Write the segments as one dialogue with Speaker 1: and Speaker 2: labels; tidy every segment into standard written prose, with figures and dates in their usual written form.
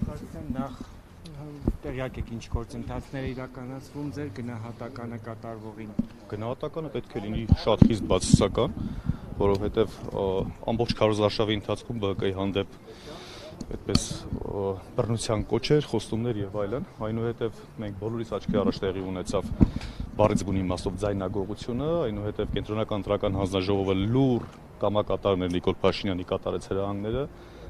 Speaker 1: Կարծեմ նախ տեղյակ եք ինչ գործընթացներ է իրականացվում ձեր գնահատականը կատարվողին։
Speaker 2: Գնահատականը պետք է լինի շատ խիստ բացասական, որովհետև ամբողջ քարոզարշավի ընթացքում ԲՀԿ-ի հանդեպ այդպես բռնության կոչեր, խոստումներ եւ այլն, այնուհետև մենք բոլորիս աչքի առաջ տեղի ունեցավ բառից բուն իմաստով ձայնագողությունը, այնուհետև կենտրոնական ընտրական հանձնաժողովը լուր կամակատարներ Նիկոլ Փաշինյանի կատարեց հրահանգները,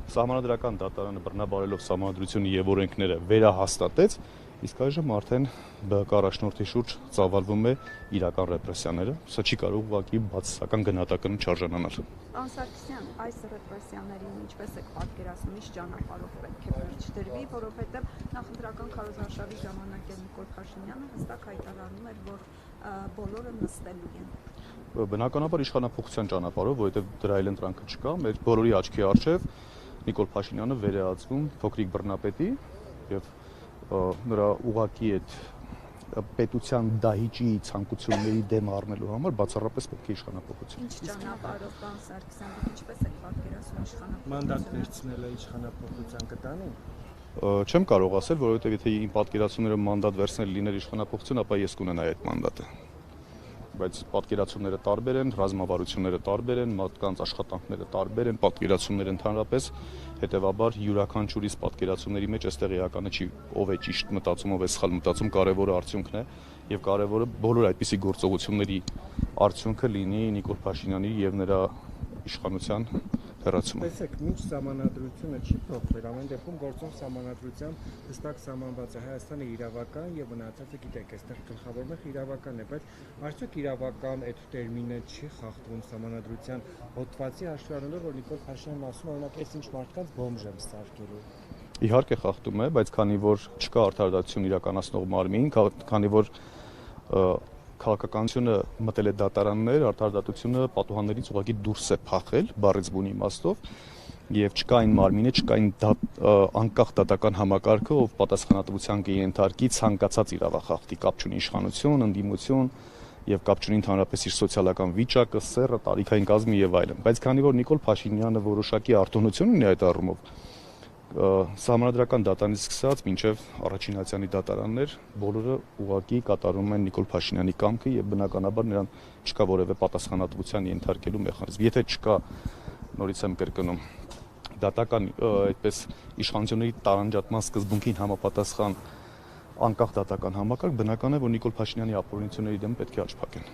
Speaker 2: Սահմանադրական դատարանը բռնաբարելով Սահմանադրությունը եւ օրենքները վերահաստատեց, իսկ այժմ արդեն ԲՀԿ առաջնորդի շուրջ ծավալվում է իրական ռեպրեսիաները, սա չի կարող ուղղակի բացասական գնահատականը չարժանանալ։
Speaker 3: Պարոն Սարգսյան, այս ռեպրեսիաներին ինչպես եք պատկերացնում, ինչ ճանապարհով պետք է վերջ դրվի, որովհետև նախընտրական քարոզարշավի ժամանակ Նիկոլ Փաշինյանը հստակ հայտարարում էր, որ բոլորը նստելու են։
Speaker 2: Բնականաբար իշխանափոխության ճանապարհով, որովհետև դրա այլ ընտրանքը չկա, մեր բոլորի աչքի առջև Նիկոլ Փաշինյանը վերահացվում փոքրիկ բռնապետի եւ նրա ուղակի այդ պետության դահիճի ցանկությունների դեմ առնելու համար բացառապես պետք է իշխանափոխություն։
Speaker 3: Ինչ ճանապարհով, պարոն Սարգսյան, դուք ինչպես եք պատկերացնում իշխանափոխությունը։
Speaker 1: Մանդատ վերցնելը իշխանափոխության կտանի։
Speaker 2: Չեմ կարող ասել, որովհետև եթե իմ պատկերացումները մանդատ վերցնել լիներ իշխանափոխություն, ապա ես կունենայի այդ մանդատը։ Բայց պատկերացումները տարբեր են, ռազմավարությունները տարբեր են, մարդկանց աշխատանքները տարբեր են, պատկերացումները ընդհանրապես, հետևաբար յուրաքանչյուրիս պատկերացումների մեջ այստեղ էականը չի ով է ճիշտ մտածում, ով է սխալ մտածում, կարևորը արդյունքն է եւ կարևորը բոլոր այդպիսի գործողությունների արդյունքը լինի Նիկոլ Փաշինյանի եւ նրա իշխանության հեռացումը։
Speaker 1: Տեսեք, մինչ սահմանադրությունը չի փոխվել, ամեն դեպքում գործող սահմանադրությամբ հստակ սահմանված է Հայաստանը իրավական եւ մնացածը գիտեք, այստեղ գլխավոր մեղքը իրավականն է, բայց արդյոք իրավական այդ տերմինը չի խախտվում սահմանադրության հոդվածի հաշվի առնելով, որ Նիկոլ Փաշինյանն ասում է օրինակ այս ինչ մարդկանց բոմժ եմ սարքելու։
Speaker 2: Իհարկե խախտում է, բայց քանի որ չկա արդարադատություն իրականացնող մարմին, քանի որ քաղաքականությունը մտել է դատարաններ, արդարադատությունը պատուհաններից ուղղակի դուրս է փախել, բառից բուն իմաստով, եւ չկա այն մարմինը, չկա այն անկախ դատական համակարգը, ով պատասխանատվության կենթարկի ցանկացած իրավախախտի, կապ չունի իշխանություն, ընդդիմություն եւ կապ չունի ընդհանրապես իր սոցիալական վիճակը, սեռը, տարիքային կազմը եւ այլն։ Բայց քանի որ Նիկոլ Փաշինյանը որոշակի արտոնություն ունի այդ առումով, Սահմանադրական դատարանից սկսած մինչև առաջին հացյանի դատարաններ բոլորը ուղղակի կատարում են Նիկոլ Փաշինյանի կամքը եւ բնականաբար նրան չկա որևէ պատասխանատվության ենթարկելու մեխանիզմ։ Եթե չկա, նորից եմ կրկնում, դատական այդպես իշխանությունների տարանջատման սկզբունքին համապատասխան անկախ դատական համակարգ, բնական է, որ Նիկոլ Փաշինյանի ապօրինությունների դեմ պետք է աչք փակեն։